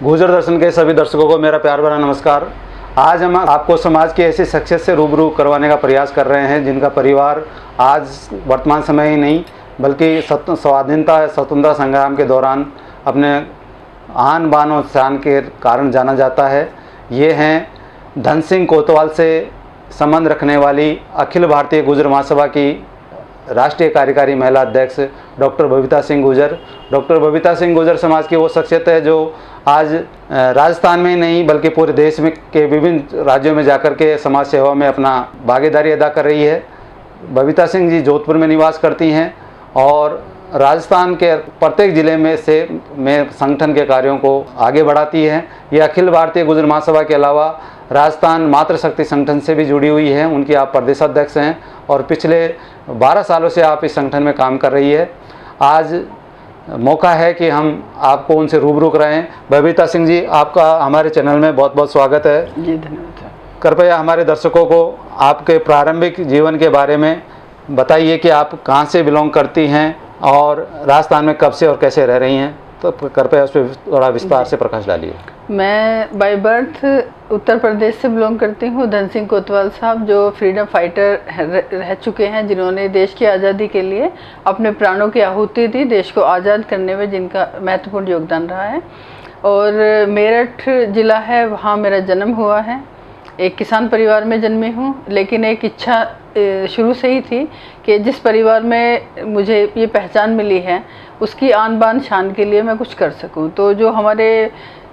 गुर्जर दर्शन के सभी दर्शकों को मेरा प्यार भरा नमस्कार। आज हम आपको समाज की ऐसी शख्सियत से रूबरू करवाने का प्रयास कर रहे हैं जिनका परिवार आज वर्तमान समय ही नहीं बल्कि स्वाधीनता स्वतंत्रता संग्राम के दौरान अपने आन बान और शान के कारण जाना जाता है। ये हैं धन सिंह कोतवाल से संबंध रखने वाली अखिल भारतीय गुर्जर महासभा की राष्ट्रीय कार्यकारी महिला अध्यक्ष डॉक्टर बबीता सिंह गुर्जर। डॉक्टर बबीता सिंह गुर्जर समाज की वो शख्सियत है जो आज राजस्थान में ही नहीं बल्कि पूरे देश में के विभिन्न राज्यों में जाकर के समाज सेवा में अपना भागीदारी अदा कर रही है। बबीता सिंह जी जोधपुर में निवास करती हैं और राजस्थान के प्रत्येक ज़िले में संगठन के कार्यों को आगे बढ़ाती हैं। ये अखिल भारतीय गुर्जर महासभा के अलावा राजस्थान मातृशक्ति संगठन से भी जुड़ी हुई है। उनकी आप प्रदेशाध्यक्ष हैं और पिछले 12 सालों से आप इस संगठन में काम कर रही है। आज मौका है कि हम आपको उनसे रूबरू कराएं। बबीता सिंह जी, आपका हमारे चैनल में बहुत बहुत स्वागत है। जी धन्यवाद। कृपया हमारे दर्शकों को आपके प्रारंभिक जीवन के बारे में बताइए कि आप कहां से बिलोंग करती हैं और राजस्थान में कब से और कैसे रह रही हैं, तो कृपया उस पर थोड़ा विस्तार से प्रकाश डालिए। मैं बाय बर्थ उत्तर प्रदेश से बिलोंग करती हूँ। धन सिंह कोतवाल साहब जो फ्रीडम फाइटर रह चुके हैं, जिन्होंने देश की आज़ादी के लिए अपने प्राणों की आहुति दी, देश को आज़ाद करने में जिनका महत्वपूर्ण योगदान रहा है। और मेरठ ज़िला है, वहाँ मेरा जन्म हुआ है। एक किसान परिवार में जन्मी हूँ, लेकिन एक इच्छा शुरू से ही थी कि जिस परिवार में मुझे ये पहचान मिली है उसकी आन बान शान के लिए मैं कुछ कर सकूं। तो जो हमारे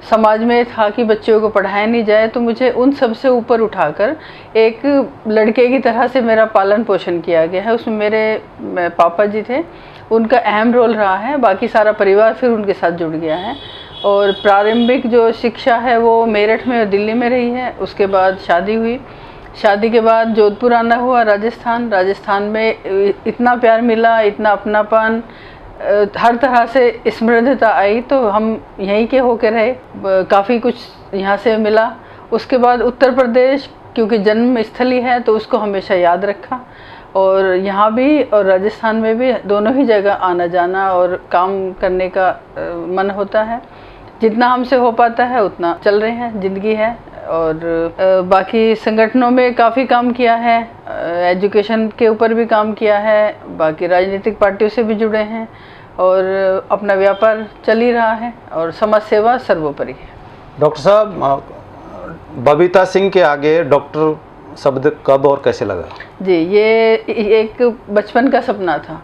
समाज में था कि बच्चों को पढ़ाया नहीं जाए, तो मुझे उन सब से ऊपर उठाकर एक लड़के की तरह से मेरा पालन पोषण किया गया है। उसमें मेरे पापा जी थे, उनका अहम रोल रहा है। बाकी सारा परिवार फिर उनके साथ जुड़ गया है। और प्रारंभिक जो शिक्षा है वो मेरठ में और दिल्ली में रही है। उसके बाद शादी हुई। शादी के बाद जोधपुर आना हुआ, राजस्थान में इतना प्यार मिला, इतना अपनापन, हर तरह से समृद्धता आई, तो हम यहीं के होके रहे। काफ़ी कुछ यहाँ से मिला। उसके बाद उत्तर प्रदेश, क्योंकि जन्म स्थली है तो उसको हमेशा याद रखा। और यहाँ भी और राजस्थान में भी दोनों ही जगह आना जाना और काम करने का मन होता है। जितना हमसे हो पाता है उतना चल रहे हैं, ज़िंदगी है। और बाकी संगठनों में काफ़ी काम किया है, एजुकेशन के ऊपर भी काम किया है, बाकी राजनीतिक पार्टियों से भी जुड़े हैं और अपना व्यापार चल ही रहा है और समाज सेवा सर्वोपरि है। डॉक्टर साहब, बबीता सिंह के आगे डॉक्टर शब्द कब और कैसे लगा? जी, ये एक बचपन का सपना था।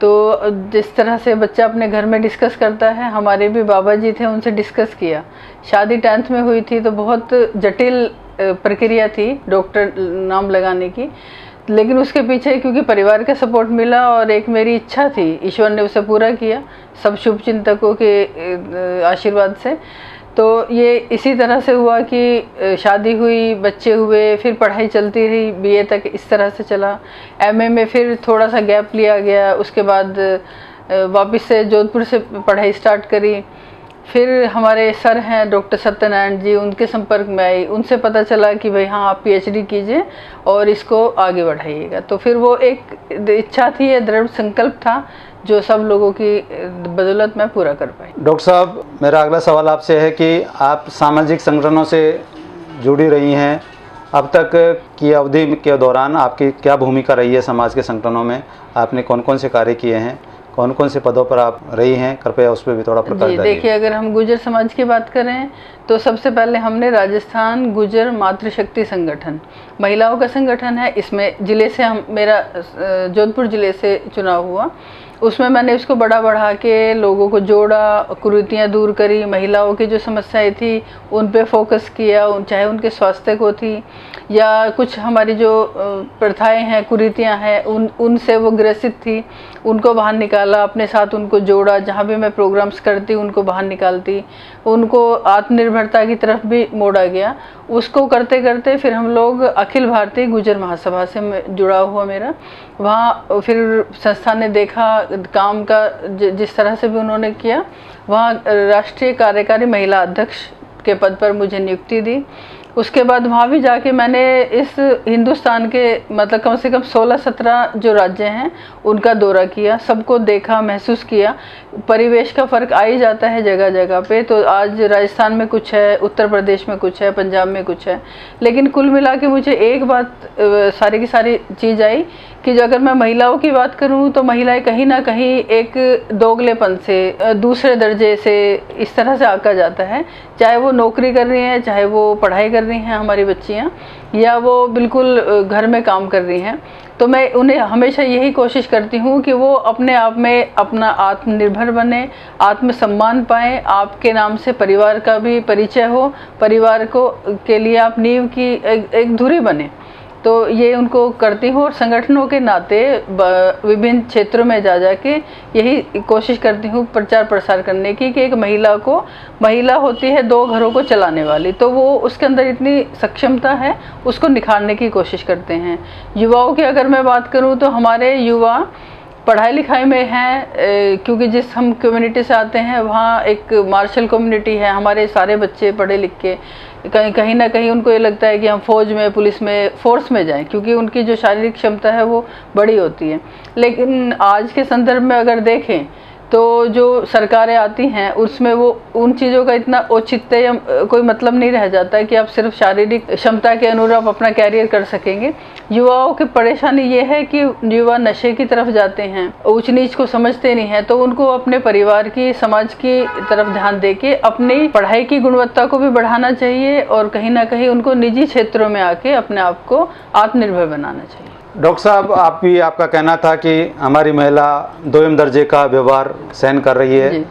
तो जिस तरह से बच्चा अपने घर में डिस्कस करता है, हमारे भी बाबा जी थे, उनसे डिस्कस किया। शादी 10th में हुई थी तो बहुत जटिल प्रक्रिया थी डॉक्टर नाम लगाने की, लेकिन उसके पीछे क्योंकि परिवार का सपोर्ट मिला और एक मेरी इच्छा थी, ईश्वर ने उसे पूरा किया सब शुभ चिंतकों के आशीर्वाद से। तो ये इसी तरह से हुआ कि शादी हुई, बच्चे हुए, फिर पढ़ाई चलती रही, बीए तक इस तरह से चला। एमए में फिर थोड़ा सा गैप लिया गया, उसके बाद वापस से जोधपुर से पढ़ाई स्टार्ट करी। फिर हमारे सर हैं डॉक्टर सत्यनारायण जी, उनके संपर्क में आई, उनसे पता चला कि भाई हाँ आप पीएचडी कीजिए और इसको आगे बढ़ाइएगा। तो फिर वो एक इच्छा थी, ये दृढ़ संकल्प था जो सब लोगों की बदौलत मैं पूरा कर पाई। डॉक्टर साहब, मेरा अगला सवाल आपसे है कि आप सामाजिक संगठनों से जुड़ी रही हैं। अब तक की अवधि के दौरान आपकी क्या भूमिका रही है समाज के संगठनों में? आपने कौन कौन से कार्य किए हैं, कौन कौन से पदों पर आप रही हैं? कृपया उस पर भी थोड़ा प्रकाश डालिए। देखिए, अगर हम गुर्जर समाज की बात करें तो सबसे पहले हमने राजस्थान गुर्जर मातृशक्ति संगठन, महिलाओं का संगठन है, इसमें ज़िले से मेरा जोधपुर ज़िले से चुनाव हुआ। उसमें मैंने इसको बढ़ा के लोगों को जोड़ा, कुरीतियाँ दूर करी, महिलाओं की जो समस्याएं थी उन पे फोकस किया, चाहे उनके स्वास्थ्य को थी या कुछ हमारी जो प्रथाएं हैं, कुरीतियाँ हैं, उनसे वो ग्रसित थी, उनको बाहर निकाला, अपने साथ उनको जोड़ा। जहाँ भी मैं प्रोग्राम्स करती उनको बाहर निकालती, उनको आत्मनिर्भरता की तरफ भी मोड़ा गया। उसको करते करते फिर हम लोग अखिल भारतीय गुर्जर महासभा से जुड़ा हुआ मेरा, वहाँ फिर संस्था ने देखा काम का जिस तरह से भी उन्होंने किया, वहाँ राष्ट्रीय कार्यकारी महिला अध्यक्ष के पद पर मुझे नियुक्ति दी उसके बाद वहाँ भी जाके मैंने इस हिंदुस्तान के मतलब कम से कम 16-17 जो राज्य हैं उनका दौरा किया, सबको देखा, महसूस किया। परिवेश का फ़र्क आ ही जाता है जगह जगह पे। तो आज राजस्थान में कुछ है, उत्तर प्रदेश में कुछ है, पंजाब में कुछ है, लेकिन कुल मिला के मुझे एक बात सारी की सारी चीज़ आई कि जो अगर मैं महिलाओं की बात करूं तो महिलाएं कहीं ना कहीं एक दोगलेपन से, दूसरे दर्जे से, इस तरह से आका जाता है। चाहे वो नौकरी कर रही हैं, चाहे वो पढ़ाई कर रही हैं हमारी बच्चियां, या वो बिल्कुल घर में काम कर रही हैं, तो मैं उन्हें हमेशा यही कोशिश करती हूँ कि वो अपने आप में अपना आत्मनिर्भर बने, आत्मसम्मान पाएँ, आपके नाम से परिवार का भी परिचय हो, परिवार को के लिए आप नींव की एक धुरी बने। तो ये उनको करती हूँ, और संगठनों के नाते विभिन्न क्षेत्रों में जा के यही कोशिश करती हूँ प्रचार प्रसार करने की कि एक महिला होती है 2 घरों को चलाने वाली, तो वो उसके अंदर इतनी सक्षमता है, उसको निखारने की कोशिश करते हैं। युवाओं की अगर मैं बात करूँ तो हमारे युवा पढ़ाई लिखाई में हैं, क्योंकि जिस हम कम्युनिटी से आते हैं वहाँ एक मार्शल कम्युनिटी है। हमारे सारे बच्चे पढ़े लिख के कहीं ना कहीं उनको ये लगता है कि हम फौज में, पुलिस में, फोर्स में जाएं, क्योंकि उनकी जो शारीरिक क्षमता है वो बड़ी होती है। लेकिन आज के संदर्भ में अगर देखें तो जो सरकारें आती हैं उसमें वो उन चीज़ों का इतना औचित्य या कोई मतलब नहीं रह जाता है कि आप सिर्फ शारीरिक क्षमता के अनुरूप अपना कैरियर कर सकेंगे। युवाओं की परेशानी ये है कि युवा नशे की तरफ जाते हैं, ऊंच नीच को समझते नहीं हैं, तो उनको अपने परिवार की, समाज की तरफ ध्यान देके अपनी पढ़ाई की गुणवत्ता को भी बढ़ाना चाहिए, और कहीं ना कहीं उनको निजी क्षेत्रों में आके अपने आप को आत्मनिर्भर बनाना चाहिए। डॉक्टर साहब, आपका कहना था कि हमारी महिला 2म दर्जे का व्यवहार सहन कर रही है,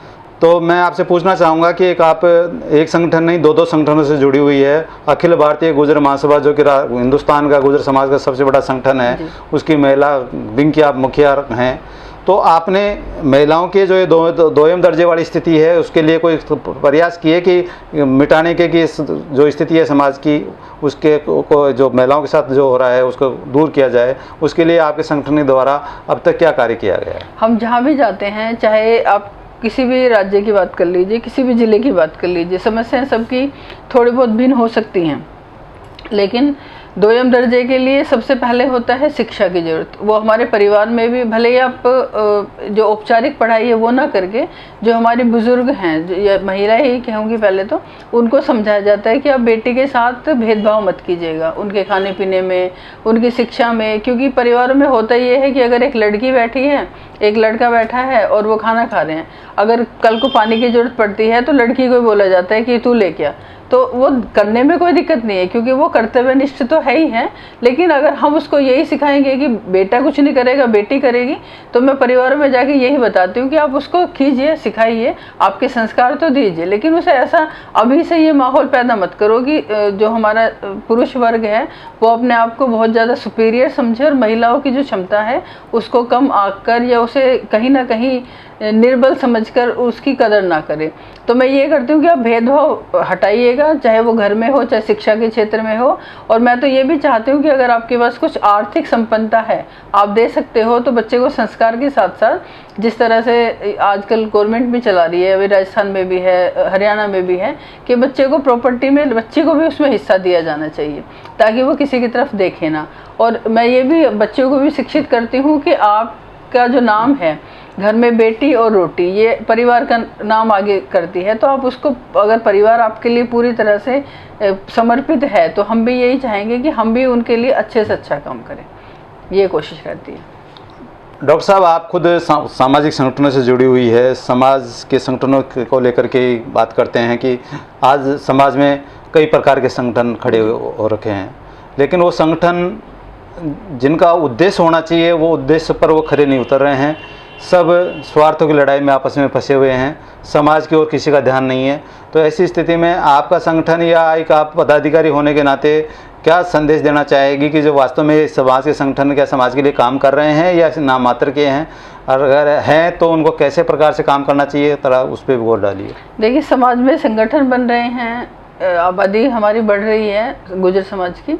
तो मैं आपसे पूछना चाहूँगा कि आप एक संगठन नहीं 2 संगठनों से जुड़ी हुई है। अखिल भारतीय गुर्जर महासभा, जो कि हिंदुस्तान का गुर्जर समाज का सबसे बड़ा संगठन है, उसकी महिला विंग की आप मुखिया हैं। तो आपने महिलाओं के जो ये 2म दर्जे वाली स्थिति है उसके लिए कोई प्रयास किए कि मिटाने के, कि जो स्थिति है समाज की, उसके को जो महिलाओं के साथ जो हो रहा है उसको दूर किया जाए, उसके लिए आपके संगठन के द्वारा अब तक क्या कार्य किया गया है? हम जहाँ भी जाते हैं, चाहे आप किसी भी राज्य की बात कर लीजिए, किसी भी ज़िले की बात कर लीजिए, समस्याएं सबकी थोड़ी बहुत भिन्न हो सकती हैं, लेकिन 2म दर्जे के लिए सबसे पहले होता है शिक्षा की ज़रूरत। वो हमारे परिवार में भी, भले ही आप जो औपचारिक पढ़ाई है वो ना करके, जो हमारे बुज़ुर्ग हैं, या महिलाएं ही कहूँगी पहले, तो उनको समझाया जाता है कि आप बेटी के साथ भेदभाव मत कीजिएगा, उनके खाने पीने में, उनकी शिक्षा में। क्योंकि परिवारों में होता ये है कि अगर एक लड़की बैठी है, एक लड़का बैठा है और वो खाना खा रहे हैं, अगर कल को पानी की ज़रूरत पड़ती है तो लड़की को बोला जाता है कि तू लेके आ, तो वो करने में कोई दिक्कत नहीं है, क्योंकि वो कर्तव्यनिष्ठ तो है ही है। लेकिन अगर हम उसको यही सिखाएंगे कि बेटा कुछ नहीं करेगा, बेटी करेगी, तो मैं परिवारों में जाके यही बताती हूँ कि आप उसको कीजिए, सिखाइए, आपके संस्कार तो दीजिए, लेकिन उसे ऐसा अभी से ये माहौल पैदा मत करो कि जो हमारा पुरुष वर्ग है वो अपने आप को बहुत ज़्यादा सुपीरियर समझे, और महिलाओं की जो क्षमता है उसको कम आंक कर या उसे कहीं ना कहीं निर्बल समझकर उसकी कदर ना करे। तो मैं ये करती हूँ कि आप भेदभाव हटाइएगा, चाहे वो घर में हो, चाहे शिक्षा के क्षेत्र में हो। और मैं तो ये भी चाहती हूँ कि अगर आपके पास कुछ आर्थिक संपन्नता है, आप दे सकते हो, तो बच्चे को संस्कार के साथ साथ, जिस तरह से आजकल गवर्नमेंट भी चला रही है, अभी राजस्थान में भी है, हरियाणा में भी है, कि बच्चे को प्रॉपर्टी में, बच्चे को भी उसमें हिस्सा दिया जाना चाहिए, ताकि वो किसी की तरफ देखे ना। और मैं ये भी बच्चों को भी शिक्षित करती हूँ कि आपका जो नाम है, घर में बेटी और रोटी, ये परिवार का नाम आगे करती है, तो आप उसको, अगर परिवार आपके लिए पूरी तरह से समर्पित है, तो हम भी यही चाहेंगे कि हम भी उनके लिए अच्छे से अच्छा काम करें, ये कोशिश करती है। डॉक्टर साहब, आप खुद सामाजिक संगठनों से जुड़ी हुई है, समाज के संगठनों को लेकर के बात करते हैं कि आज समाज में कई प्रकार के संगठन खड़े हो रखे हैं, लेकिन वो संगठन जिनका उद्देश्य होना चाहिए वो उद्देश्य पर वो खड़े नहीं उतर रहे हैं। सब स्वार्थों की लड़ाई में आपस में फंसे हुए हैं, समाज की ओर किसी का ध्यान नहीं है। तो ऐसी स्थिति में आपका संगठन या एक आप पदाधिकारी होने के नाते क्या संदेश देना चाहेगी कि जो वास्तव में समाज के संगठन क्या समाज के लिए काम कर रहे हैं या नाम मात्र के हैं, और अगर हैं तो उनको कैसे प्रकार से काम करना चाहिए, थोड़ा उस पर गौर डालिए। देखिए, समाज में संगठन बन रहे हैं, आबादी हमारी बढ़ रही है गुर्जर समाज की।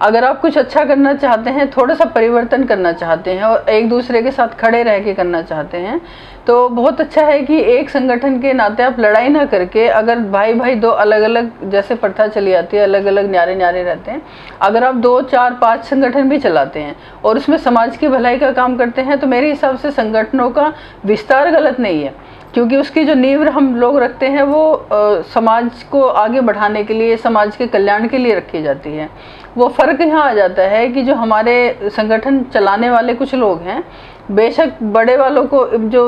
अगर आप कुछ अच्छा करना चाहते हैं, थोड़ा सा परिवर्तन करना चाहते हैं और एक दूसरे के साथ खड़े रह के करना चाहते हैं, तो बहुत अच्छा है कि एक संगठन के नाते आप लड़ाई ना करके, अगर भाई भाई दो अलग अलग जैसे प्रथा चली आती है, अलग अलग न्यारे न्यारे रहते हैं, अगर आप 2, 4, 5 संगठन भी चलाते हैं और उसमें समाज की भलाई का काम करते हैं, तो मेरे हिसाब से संगठनों का विस्तार गलत नहीं है, क्योंकि उसकी जो नींव हम लोग रखते हैं वो समाज को आगे बढ़ाने के लिए, समाज के कल्याण के लिए रखी जाती है। वो फ़र्क यहाँ आ जाता है कि जो हमारे संगठन चलाने वाले कुछ लोग हैं, बेशक बड़े वालों को जो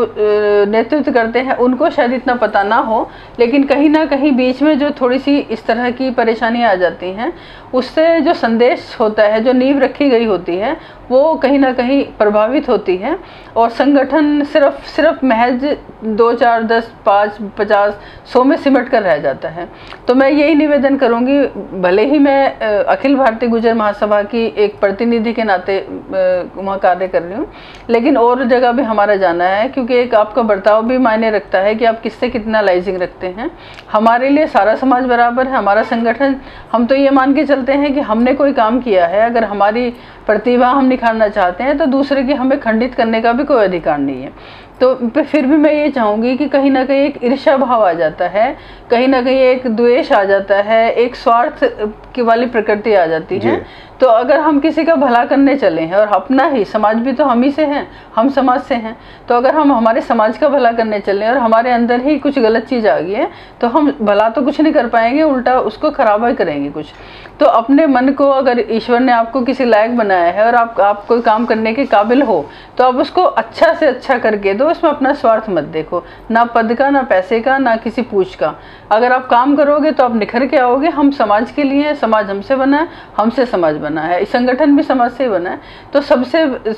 नेतृत्व करते हैं उनको शायद इतना पता ना हो, लेकिन कहीं ना कहीं बीच में जो थोड़ी सी इस तरह की परेशानियां आ जाती हैं, उससे जो संदेश होता है, जो नींव रखी गई होती है, वो कहीं ना कहीं प्रभावित होती है और संगठन सिर्फ महज 2, 4, 10, 5, 50, 100 में सिमट कर रह जाता है। तो मैं यही निवेदन करूंगी, भले ही मैं अखिल भारतीय गुर्जर महासभा की एक प्रतिनिधि के नाते वहाँ कार्य कर रही हूँ, लेकिन और जगह भी हमारा जाना है, क्योंकि एक आपका बर्ताव भी मायने रखता है कि आप किससे कितना लाइजिंग रखते हैं। हमारे लिए सारा समाज बराबर है, हमारा संगठन, हम तो ये मान के चलते हैं कि हमने कोई काम किया है, अगर हमारी प्रतिभा हम निखारना चाहते हैं तो दूसरे की हमें खंडित करने का भी कोई अधिकार नहीं है। तो फिर भी मैं ये चाहूँगी कि कहीं ना कहीं एक ईर्ष्या भाव आ जाता है, कहीं ना कहीं एक द्वेष आ जाता है, एक स्वार्थ की वाली प्रकृति आ जाती है। तो अगर हम किसी का भला करने चले हैं, और अपना ही समाज भी तो हम ही से हैं, हम समाज से हैं, तो अगर हम हमारे समाज का भला करने चले और हमारे अंदर ही कुछ गलत चीज़ आ गई है, तो हम भला तो कुछ नहीं कर पाएंगे, उल्टा उसको खराब ही करेंगे कुछ। तो अपने मन को, अगर ईश्वर ने आपको किसी लायक बनाया है और आप कोई काम करने के काबिल हो, तो आप उसको अच्छा से अच्छा करके दो, उसमें अपना स्वार्थ मत देखो, ना पद का, ना पैसे का, ना किसी पूछ का। अगर आप काम करोगे तो आप निखर के आओगे। हम समाज के लिए हैं, समाज हमसे बना है, हमसे समाज बना है, संगठन भी समाज से बना है, तो सबसे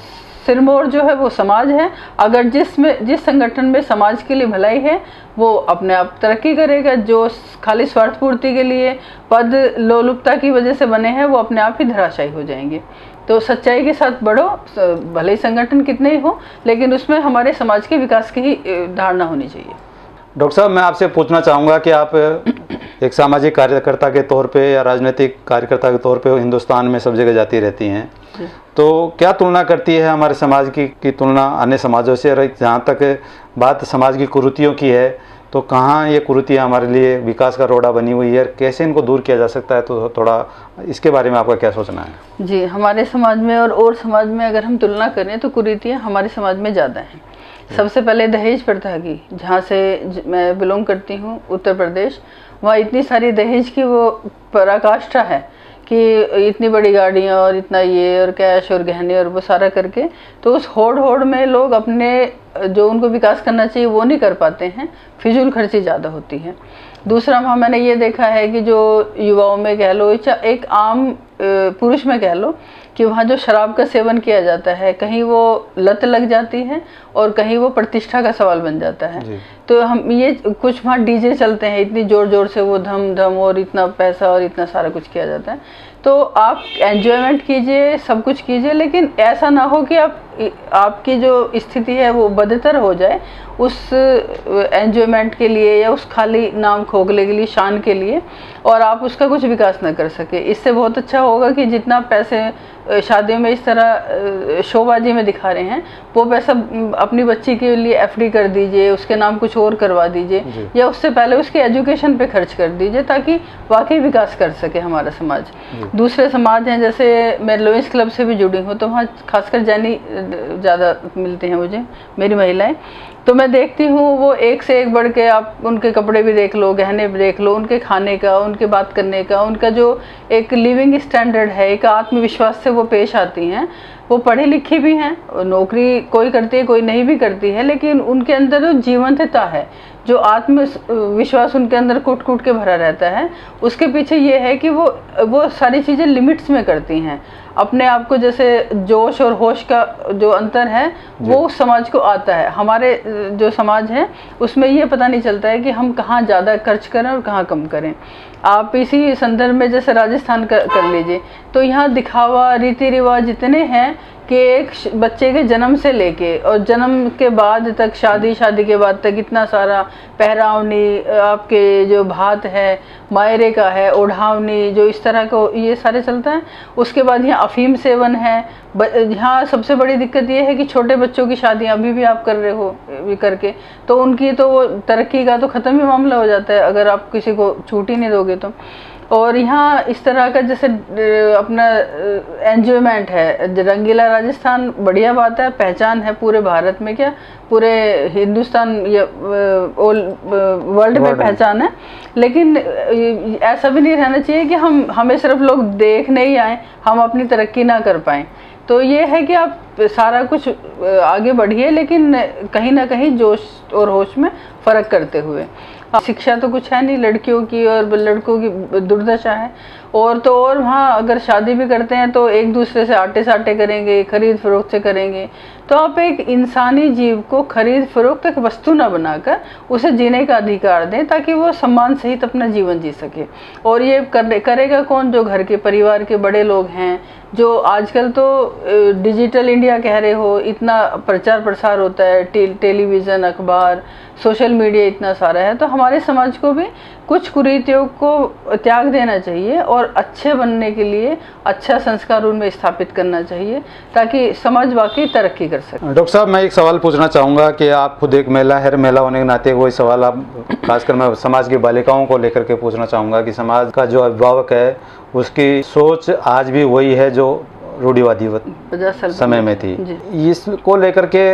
सिरमौर जो है वो समाज है। अगर जिस संगठन में समाज के लिए भलाई है, वो अपने आप तरक्की करेगा। जो खाली स्वार्थ पूर्ति के लिए, पद लोलुपता की वजह से बने हैं, वो अपने आप ही धराशायी हो जाएंगे। तो सच्चाई के साथ बढ़ो, भले ही संगठन कितने ही हो, लेकिन उसमें हमारे समाज के विकास की ही धारणा होनी चाहिए। डॉक्टर साहब, मैं आपसे पूछना चाहूँगा कि आप एक सामाजिक कार्यकर्ता के तौर पे या राजनीतिक कार्यकर्ता के तौर पे हिंदुस्तान में सब जगह जाती रहती हैं, तो क्या तुलना करती है हमारे समाज की तुलना अन्य समाजों से? और जहाँ तक बात समाज की कुरीतियों की है, तो कहाँ ये कुरीतियाँ हमारे लिए विकास का रोड़ा बनी हुई है, कैसे इनको दूर किया जा सकता है? तो थोड़ा इसके बारे में आपका क्या सोचना है? जी, हमारे समाज में और समाज में अगर हम तुलना करें तो कुरीतियाँ हमारे समाज में ज़्यादा हैं। सबसे पहले दहेज प्रथा की, जहाँ से मैं बिलोंग करती हूँ, उत्तर प्रदेश, वहाँ इतनी सारी दहेज की वो पराकाष्ठा है कि इतनी बड़ी गाड़ियाँ और इतना ये और कैश और गहने और वो सारा करके, तो उस होड़ में लोग अपने जो उनको विकास करना चाहिए वो नहीं कर पाते हैं, फिजूल खर्ची ज़्यादा होती है। दूसरा, वहाँ मैंने ये देखा है कि जो युवाओं में कह लो, एक आम पुरुष में कह लो, कि वहाँ जो शराब का सेवन किया जाता है, कहीं वो लत लग जाती है और कहीं वो प्रतिष्ठा का सवाल बन जाता है। तो हम ये कुछ वहाँ डीजे चलते हैं, इतनी जोर से वो धम धम और इतना पैसा और इतना सारा कुछ किया जाता है। तो आप एंजॉयमेंट कीजिए, सब कुछ कीजिए, लेकिन ऐसा ना हो कि आपकी जो स्थिति है वो बदतर हो जाए उस एंजॉयमेंट के लिए या उस खाली नाम खोगले के लिए, शान के लिए, और आप उसका कुछ विकास ना कर सके। इससे बहुत अच्छा होगा कि जितना पैसे शादियों में इस तरह शोबाजी में दिखा रहे हैं, वो पैसा अपनी बच्ची के लिए एफडी कर दीजिए, उसके नाम कुछ और करवा दीजिए, या उससे पहले उसके एजुकेशन पे खर्च कर दीजिए, ताकि वाकई विकास कर सके हमारा समाज। दूसरे समाज हैं, जैसे मैं लोइस क्लब से भी जुड़ी हूँ, तो वहाँ खासकर जैनी ज़्यादा मिलते हैं मुझे, मेरी महिलाएं। तो मैं देखती हूँ वो एक से एक बढ़ के, आप उनके कपड़े भी देख लो, गहने भी देख लो, उनके खाने का, उनके बात करने का, उनका जो एक लिविंग स्टैंडर्ड है, एक आत्मविश्वास से वो पेश आती हैं। वो पढ़ी लिखी भी हैं, नौकरी कोई करती है, कोई नहीं भी करती है, लेकिन उनके अंदर जो जीवंतता है, जो आत्मविश्वास उनके अंदर कूट कूट के भरा रहता है, उसके पीछे ये है कि वो सारी चीज़ें लिमिट्स में करती हैं। अपने आप को, जैसे जोश और होश का जो अंतर है वो समाज को आता है। हमारे जो समाज है उसमें ये पता नहीं चलता है कि हम कहाँ ज़्यादा खर्च करें और कहाँ कम करें। आप इसी संदर्भ में जैसे राजस्थान कर लीजिए, तो यहाँ दिखावा रीति रिवाज इतने हैं कि एक बच्चे के जन्म से लेके और जन्म के बाद तक, शादी के बाद तक इतना सारा पहरावनी, आपके जो भात है, मायरे का है, ओढ़ावनी, जो इस तरह को ये सारे चलता है। उसके बाद यहाँ अफीम सेवन है। यहाँ सबसे बड़ी दिक्कत ये है कि छोटे बच्चों की शादियाँ अभी भी आप कर रहे हो करके, तो उनकी तो वो तरक्की का तो ख़त्म ही मामला हो जाता है अगर आप किसी को छूट ही नहीं दोगे तो। और यहाँ इस तरह का जैसे अपना एंजॉयमेंट है, रंगीला राजस्थान बढ़िया बात है, पहचान है पूरे भारत में, क्या पूरे हिंदुस्तान या वर्ल्ड में पहचान है। लेकिन ऐसा भी नहीं रहना चाहिए कि हमें सिर्फ लोग देखने ही आए, हम अपनी तरक्की ना कर पाएँ। तो ये है कि आप सारा कुछ आगे बढ़िए, लेकिन कहीं ना कहीं जोश और होश में फ़र्क करते हुए। शिक्षा तो कुछ है नहीं, लड़कियों की और लड़कों की दुर्दशा है। और तो और वहाँ अगर शादी भी करते हैं तो एक दूसरे से आटे साटे करेंगे, खरीद फरोख्त से करेंगे। तो आप एक इंसानी जीव को खरीद फरोख्त एक वस्तु ना बनाकर उसे जीने का अधिकार दें, ताकि वो सम्मान सहित अपना जीवन जी सके। और ये करेगा कौन? जो घर के परिवार के बड़े लोग हैं, जो आजकल तो डिजिटल इंडिया कह रहे हो, इतना प्रचार प्रसार होता है, टेलीविज़न, अखबार, सोशल मीडिया इतना सारा है। तो हमारे समाज को भी कुछ कुरीतियों को त्याग देना चाहिए और अच्छे बनने के लिए अच्छा संस्कार उनमें स्थापित करना चाहिए, ताकि समाज वाकई तरक्की कर सके। डॉक्टर साहब, मैं एक सवाल पूछना चाहूँगा कि आप खुद एक महिला है, महिला होने के नाते कोई सवाल आप खासकर मैं समाज की बालिकाओं को लेकर के पूछना चाहूँगा कि समाज का जो अभिभावक है उसकी सोच आज भी वही है जो रूढ़िवादी समय में थी। इसको लेकर के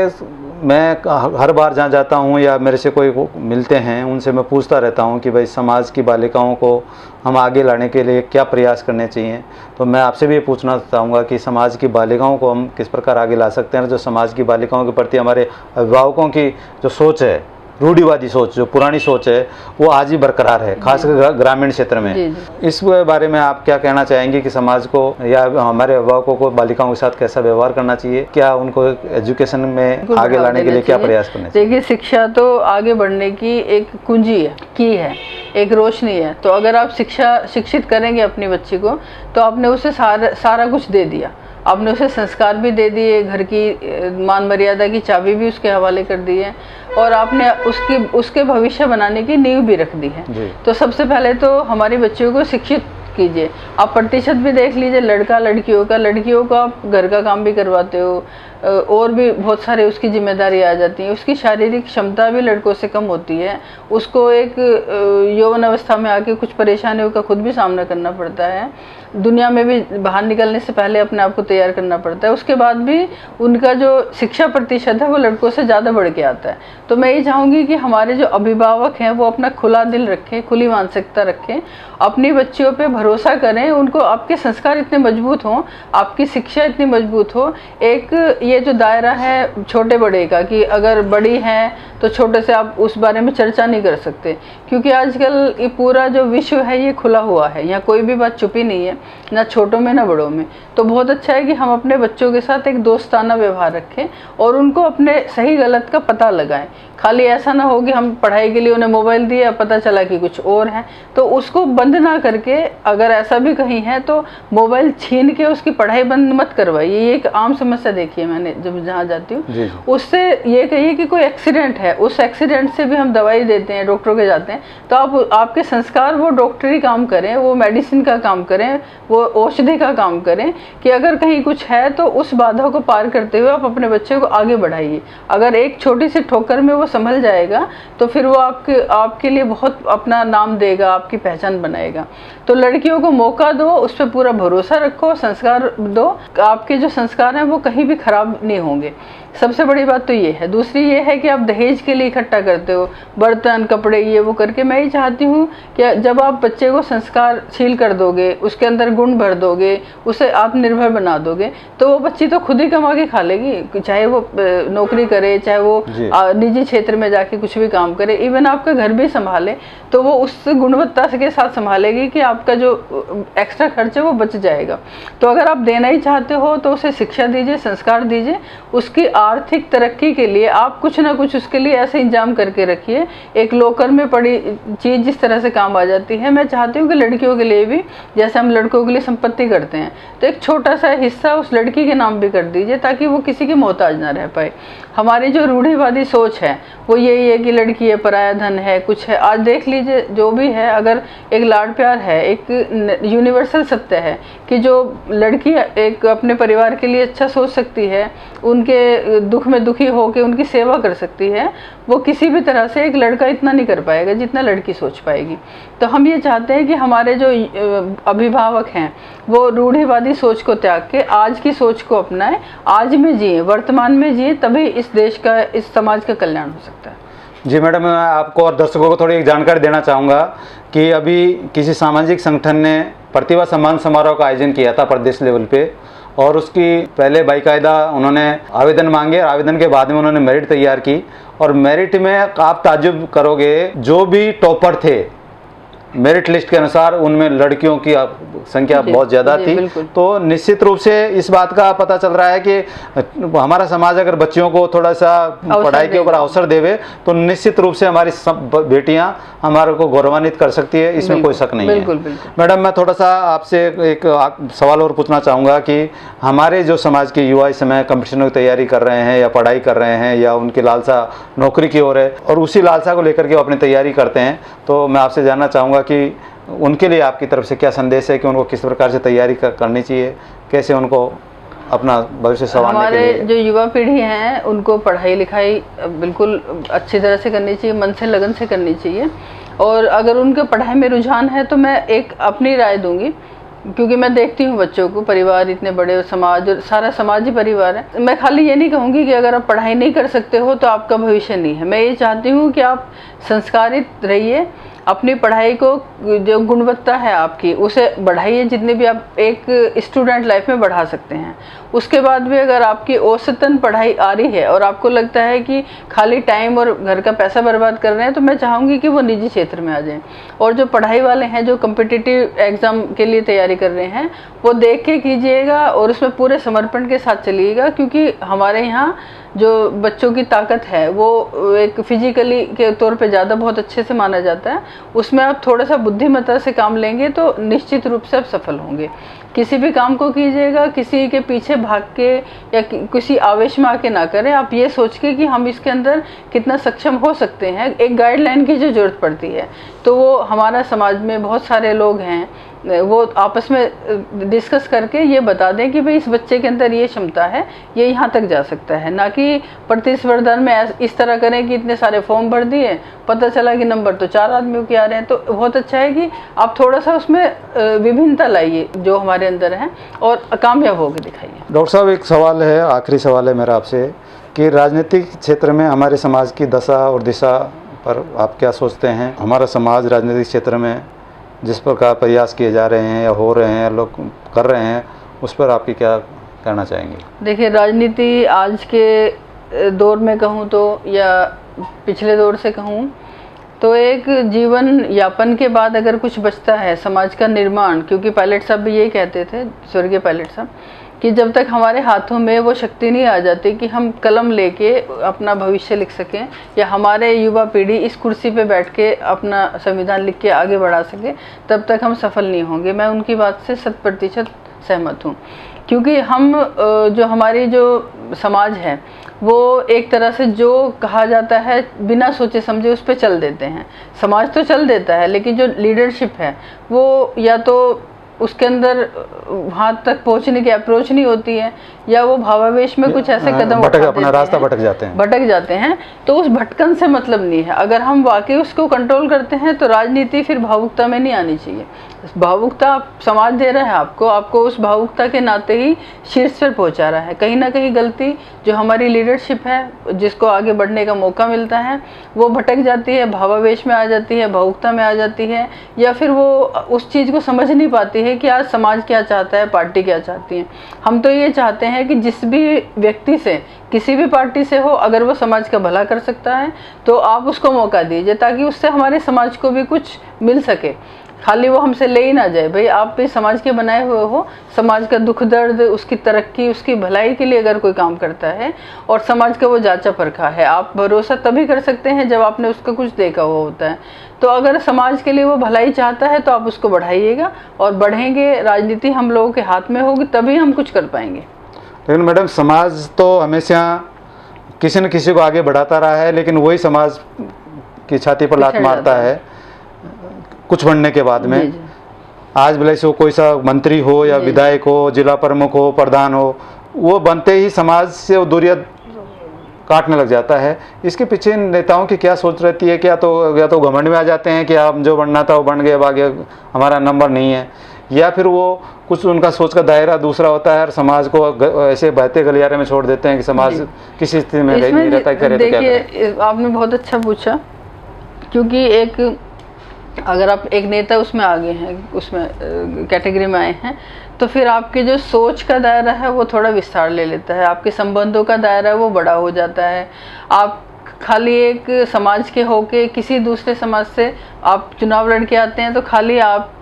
मैं हर बार जहाँ जाता हूँ या मेरे से कोई मिलते हैं उनसे मैं पूछता रहता हूँ कि भाई समाज की बालिकाओं को हम आगे लाने के लिए क्या प्रयास करने चाहिए। तो मैं आपसे भी ये पूछना चाहूँगा कि समाज की बालिकाओं को हम किस प्रकार आगे ला सकते हैं, जो समाज की बालिकाओं के प्रति हमारे अभिभावकों की जो सोच है, रूढ़िवादी सोच, जो पुरानी सोच है, वो आज भी बरकरार है, खासकर ग्रामीण क्षेत्र में। इस बारे में आप क्या कहना चाहेंगे कि समाज को या हमारे अभिभावकों को बालिकाओं के साथ कैसा व्यवहार करना चाहिए? क्या उनको एजुकेशन में आगे लाने के लिए क्या प्रयास करने चाहिए? देखिए, शिक्षा तो आगे बढ़ने की एक कुंजी है, एक रोशनी है। तो अगर आप शिक्षित करेंगे अपनी बच्ची को, तो आपने उसे सारा कुछ दे दिया। आपने उसे संस्कार भी दे दिए, घर की मान मर्यादा की चाबी भी उसके हवाले कर दी है, और आपने उसके भविष्य बनाने की नींव भी रख दी है। तो सबसे पहले तो हमारी बच्चियों को शिक्षित कीजिए। आप प्रतिशत भी देख लीजिए लड़कियों का आप घर का काम भी करवाते हो, और भी बहुत सारे उसकी जिम्मेदारी आ जाती है। उसकी शारीरिक क्षमता भी लड़कों से कम होती है, उसको एक यौवन अवस्था में आके कुछ परेशानियों का खुद भी सामना करना पड़ता है, दुनिया में भी बाहर निकलने से पहले अपने आप को तैयार करना पड़ता है। उसके बाद भी उनका जो शिक्षा प्रतिशत है वो लड़कों से ज़्यादा बढ़ के आता है। तो मैं ये चाहूँगी कि हमारे जो अभिभावक हैं वो अपना खुला दिल रखें, खुली मानसिकता रखें, अपनी बच्चियों पे भरोसा करें, उनको आपके संस्कार इतने मजबूत हों, आपकी शिक्षा इतनी मजबूत हो। एक ये जो दायरा है छोटे बड़े का, कि अगर बड़ी हैं तो छोटे से आप उस बारे में चर्चा नहीं कर सकते, क्योंकि आजकल ये पूरा जो विश्व है ये खुला हुआ है, यहाँ कोई भी बात छुपी नहीं है, ना छोटों में ना बड़ों में। तो बहुत अच्छा है कि हम अपने बच्चों के साथ एक दोस्ताना व्यवहार रखें और उनको अपने सही गलत का पता लगाएं। खाली ऐसा ना हो कि हम पढ़ाई के लिए उन्हें मोबाइल दिया, पता चला कि कुछ और है, तो उसको बंद ना करके, अगर ऐसा भी कहीं है तो मोबाइल छीन के उसकी पढ़ाई बंद मत करवाइए। ये एक आम समस्या देखी है मैंने जब जहाँ जाती हूँ। उससे ये कहिए कि कोई एक्सीडेंट है, उस एक्सीडेंट से भी हम दवाई देते हैं, डॉक्टरों के जाते हैं, तो आपके संस्कार वो डॉक्टरी काम करें, वो मेडिसिन का काम करें, वो औषधि का काम करें, कि अगर कहीं कुछ है तो उस बाधा को पार करते हुए आप अपने बच्चे को आगे बढ़ाइए। अगर एक छोटी सी ठोकर में वो संभल जाएगा तो फिर वो आपके लिए बहुत अपना नाम देगा, आपकी पहचान बनाएगा। तो लड़कियों को मौका दो, उस पर पूरा भरोसा रखो, संस्कार दो, आपके जो संस्कार हैं वो कहीं भी खराब नहीं होंगे। सबसे बड़ी बात तो ये है। दूसरी ये है कि आप दहेज के लिए इकट्ठा करते हो बर्तन, कपड़े, ये वो करके। मैं ये चाहती हूँ कि जब आप बच्चे को संस्कारशील कर दोगे, उसके अंदर अंदर गुण भर दोगे, उसे आत्मनिर्भर बना दोगे, तो वो बच्ची तो खुद ही कमा के खा लेगी, चाहे वो नौकरी करे, चाहे वो निजी क्षेत्र में जाके कुछ भी काम करे, इवन आपका घर भी संभाले तो वो उस गुणवत्ता के साथ संभालेगी कि आपका जो एक्स्ट्रा खर्च है वो बच जाएगा। तो अगर आप देना ही चाहते हो तो उसे शिक्षा दीजिए, संस्कार दीजिए, उसकी आर्थिक तरक्की के लिए आप कुछ ना कुछ उसके लिए ऐसे इंतजाम करके रखिए। एक लॉकर में पड़ी चीज़ जिस तरह से काम आ जाती है, मैं चाहती हूँ कि लड़कियों के लिए भी जैसे हम लड़कों के लिए संपत्ति करते हैं, तो एक छोटा सा हिस्सा उस लड़की के नाम भी कर दीजिए ताकि वो किसी की मोहताज ना रह पाए। हमारी जो रूढ़िवादी सोच है वो यही है कि लड़की है, पराया धन है, कुछ है। आज देख लीजिए जो भी है, अगर एक लाड प्यार है, एक यूनिवर्सल सत्य है कि जो लड़की एक अपने परिवार के लिए अच्छा सोच सकती है, उनके दुख में दुखी होकर उनकी सेवा कर सकती है, वो किसी भी तरह से एक लड़का इतना नहीं कर पाएगा जितना लड़की सोच पाएगी। तो हम ये चाहते हैं कि हमारे जो अभिभावक हैं वो रूढ़िवादी सोच को त्याग के आज की सोच को अपनाएं, आज में जिए, वर्तमान में जिए, तभी इस देश का, इस समाज का कल्याण हो सकता है। जी मैडम, मैं आपको और दर्शकों को थोड़ी एक जानकारी देना चाहूँगा कि अभी किसी सामाजिक संगठन ने प्रतिभा सम्मान समारोह का आयोजन किया था प्रदेश लेवल पे, और उसकी पहले बाकायदा उन्होंने आवेदन मांगे, और आवेदन के बाद में उन्होंने मेरिट तैयार की, और मेरिट में आप ताज्जुब करोगे जो भी टॉपर थे मेरिट लिस्ट के अनुसार उनमें लड़कियों की संख्या बहुत ज़्यादा थी। तो निश्चित रूप से इस बात का पता चल रहा है कि हमारा समाज अगर बच्चियों को थोड़ा सा पढ़ाई के ऊपर अवसर देवे तो निश्चित रूप से हमारी सब बेटियां हमारे को गौरवान्वित कर सकती है, इसमें कोई शक नहीं है। मैडम, मैं थोड़ा सा आपसे एक सवाल और पूछना चाहूँगा कि हमारे जो समाज के युवा इस समय कंपटीशनों की तैयारी कर रहे हैं या पढ़ाई कर रहे हैं या उनकी लालसा नौकरी की ओर है और उसी लालसा को लेकर के वो अपनी तैयारी करते हैं, तो मैं आपसे जानना चाहूँगा कि उनके लिए आपकी तरफ से क्या संदेश है कि उनको किस प्रकार से तैयारी करनी चाहिए, कैसे उनको अपना भविष्य संवारने के लिए। हमारे जो युवा पीढ़ी है उनको पढ़ाई लिखाई बिल्कुल अच्छी तरह से करनी चाहिए, मन से लगन से करनी चाहिए, और अगर उनके पढ़ाई में रुझान है तो मैं एक अपनी राय दूंगी, क्योंकि मैं देखती हूँ बच्चों को, परिवार इतने बड़े, समाज, सारा समाज ही परिवार है। मैं खाली ये नहीं कहूँगी कि अगर आप पढ़ाई नहीं कर सकते हो तो आपका भविष्य नहीं है। मैं ये चाहती हूँ कि आप संस्कारित रहिए, अपनी पढ़ाई को, जो गुणवत्ता है आपकी उसे बढ़ाइए जितनी भी आप एक स्टूडेंट लाइफ में बढ़ा सकते हैं। उसके बाद भी अगर आपकी औसतन पढ़ाई आ रही है और आपको लगता है कि खाली टाइम और घर का पैसा बर्बाद कर रहे हैं, तो मैं चाहूँगी कि वो निजी क्षेत्र में आ जाएं। और जो पढ़ाई वाले हैं, जो कम्पिटिटिव एग्ज़ाम के लिए तैयारी कर रहे हैं, वो देख के कीजिएगा और उसमें पूरे समर्पण के साथ चलिएगा, क्योंकि हमारे यहाँ जो बच्चों की ताकत है वो एक फिजिकली के तौर पे ज़्यादा बहुत अच्छे से माना जाता है। उसमें आप थोड़ा सा बुद्धिमत्ता से काम लेंगे तो निश्चित रूप से आप सफल होंगे। किसी भी काम को कीजिएगा किसी के पीछे भाग के या किसी आवेश में आके ना करें, आप ये सोच के कि हम इसके अंदर कितना सक्षम हो सकते हैं। एक गाइडलाइन की जो जरूरत पड़ती है, तो वो हमारा समाज में बहुत सारे लोग हैं, वो आपस में डिस्कस करके ये बता दें कि भाई इस बच्चे के अंदर ये क्षमता है, ये यहाँ तक जा सकता है। ना कि प्रतिस्पर्धा में इस तरह करें कि इतने सारे फॉर्म भर दिए, पता चला कि नंबर तो 4 आदमियों के आ रहे हैं। तो बहुत अच्छा है कि आप थोड़ा सा उसमें विभिन्नता लाइए जो हमारे अंदर है और कामयाब होकर दिखाइए। डॉक्टर साहब, एक सवाल है, आखिरी सवाल है मेरा आपसे कि राजनीतिक क्षेत्र में हमारे समाज की दशा और दिशा पर आप क्या सोचते हैं? हमारा समाज राजनीतिक क्षेत्र में जिस प्रकार प्रयास किए जा रहे हैं या हो रहे हैं, लोग कर रहे हैं, उस पर आपकी क्या कहना चाहेंगे? देखिए, राजनीति आज के दौर में कहूँ तो या पिछले दौर से कहूँ तो एक जीवन यापन के बाद अगर कुछ बचता है समाज का निर्माण, क्योंकि पायलट साहब भी यही कहते थे, स्वर्गीय पायलट साहब, कि जब तक हमारे हाथों में वो शक्ति नहीं आ जाती कि हम कलम लेके अपना भविष्य लिख सकें या हमारे युवा पीढ़ी इस कुर्सी पे बैठ के अपना संविधान लिख के आगे बढ़ा सके, तब तक हम सफल नहीं होंगे। मैं उनकी बात से 100% सहमत हूँ, क्योंकि हम जो हमारी जो समाज है वो एक तरह से जो कहा जाता है बिना सोचे समझे उस पर चल देते हैं। समाज तो चल देता है, लेकिन जो लीडरशिप है वो या तो उसके अंदर वहाँ तक पहुँचने की अप्रोच नहीं होती है, या वो भावावेश में कुछ ऐसे कदम अपना रास्ता भटक जाते हैं। तो उस भटकन से मतलब नहीं है। अगर हम वाकई उसको कंट्रोल करते हैं तो राजनीति फिर भावुकता में नहीं आनी चाहिए। भावुकता समाज दे रहा है आपको उस भावुकता के नाते ही शीर्ष पर पहुंचा रहा है। कहीं ना कहीं गलती जो हमारी लीडरशिप है, जिसको आगे बढ़ने का मौका मिलता है, वो भटक जाती है, भावावेश में आ जाती है, भावुकता में आ जाती है, या फिर वो उस चीज़ को समझ नहीं पाती है है कि आज समाज क्या चाहता है, पार्टी क्या चाहती है। हम तो ये चाहते हैं कि जिस भी व्यक्ति से, किसी भी पार्टी से हो, अगर वो समाज का भला कर सकता है तो आप उसको मौका दीजिए, ताकि उससे हमारे समाज को भी कुछ मिल सके। खाली वो हमसे ले ही ना जाए। भाई आप भी समाज के बनाए हुए हो, समाज का दुख दर्द, उसकी तरक्की, उसकी भलाई के लिए अगर कोई काम करता है और समाज का वो जांचा परखा है, आप भरोसा तभी कर सकते हैं जब आपने उसका कुछ देखा हुआ होता है। तो अगर समाज के लिए वो भलाई चाहता है तो आप उसको बढ़ाइएगा, और बढ़ेंगे, राजनीति हम लोगों के हाथ में होगी तभी हम कुछ कर पाएंगे। लेकिन मैडम, समाज तो हमेशा किसी न किसी को आगे बढ़ाता रहा है, लेकिन वही समाज की छाती पर लात मारता है कुछ बनने के बाद में। आज भले से वो कोई सा मंत्री हो या विधायक हो, जिला प्रमुख हो, प्रधान हो, वो बनते ही समाज से वो दूरियां काटने लग जाता है। इसके पीछे नेताओं की क्या सोच रहती है? या तो घमंड में आ जाते हैं कि आप जो बनना था वो बन गए, अब आगे हमारा नंबर नहीं है, या फिर वो कुछ उनका सोच का दायरा दूसरा होता है और समाज को ऐसे बहते गलियारे में छोड़ देते हैं कि समाज किसी स्थिति में नहीं रहता, करे तो क्या करें? देखिए, आपने बहुत अच्छा पूछा, क्योंकि अगर आप एक नेता उसमें आगे हैं, उसमें कैटेगरी में आए हैं, तो फिर आपके जो सोच का दायरा है वो थोड़ा विस्तार ले लेता है, आपके संबंधों का दायरा वो बड़ा हो जाता है। आप खाली एक समाज के होके किसी दूसरे समाज से आप चुनाव लड़ के आते हैं तो खाली आप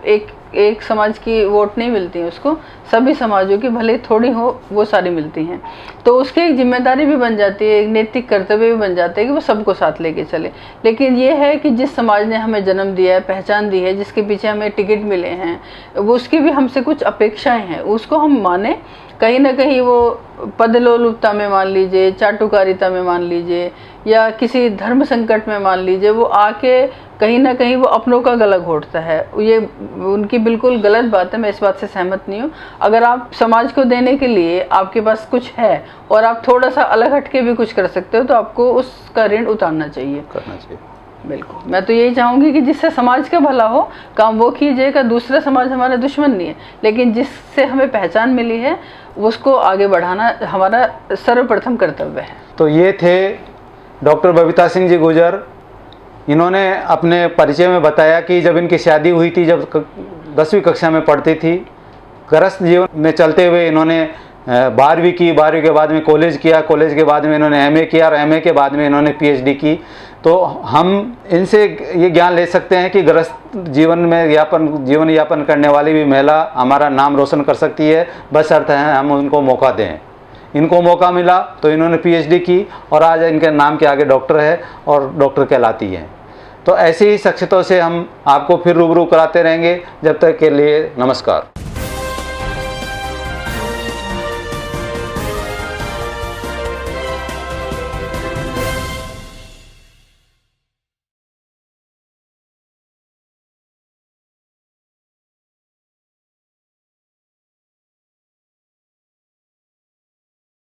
एक समाज की वोट नहीं मिलती है उसको, सभी समाजों की भले थोड़ी हो वो सारी मिलती हैं। तो उसकी एक जिम्मेदारी भी बन जाती है, एक नैतिक कर्तव्य भी बन जाता है कि वो सबको साथ लेके चले। लेकिन ये है कि जिस समाज ने हमें जन्म दिया है, पहचान दी है, जिसके पीछे हमें टिकट मिले हैं, वो उसकी भी हमसे कुछ अपेक्षाएं हैं, उसको हम माने। कहीं ना कहीं वो पदलोलुपता में मान लीजिए, चाटुकारिता में मान लीजिए, या किसी धर्म संकट में मान लीजिए, वो आके कहीं ना कहीं वो अपनों का गला घोटता है। ये उनकी बिल्कुल गलत बात है, मैं इस बात से सहमत नहीं हूँ। अगर आप समाज को देने के लिए आपके पास कुछ है और आप थोड़ा सा अलग हट के भी कुछ कर सकते हो, तो आपको उसका ऋण उतारना चाहिए, करना चाहिए। बिल्कुल। मैं तो यही चाहूँगी कि जिससे समाज का भला हो, काम वो कीजिएगा। दूसरा समाज हमारा दुश्मन नहीं है, लेकिन जिससे हमें पहचान मिली है उसको आगे बढ़ाना हमारा सर्वप्रथम कर्तव्य है। तो ये थे डॉक्टर बबीता सिंह जी गुर्जर। इन्होंने अपने परिचय में बताया कि जब इनकी शादी हुई थी, जब 10वीं कक्षा में पढ़ती थी, गृहस्थ जीवन में चलते हुए इन्होंने 12वीं की, 12वीं के बाद में कॉलेज किया, कॉलेज के बाद में इन्होंने एमए किया और एमए के बाद में इन्होंने पीएचडी की। तो हम इनसे ये ज्ञान ले सकते हैं कि गृहस्थ जीवन यापन करने वाली भी महिला हमारा नाम रोशन कर सकती है, बस अर्थ है हम उनको मौका दें। इनको मौका मिला तो इन्होंने पीएचडी की और आज इनके नाम के आगे डॉक्टर है और डॉक्टर कहलाती हैं। तो ऐसी ही शख्सियतों से हम आपको फिर रूबरू कराते रहेंगे। जब तक के लिए नमस्कार।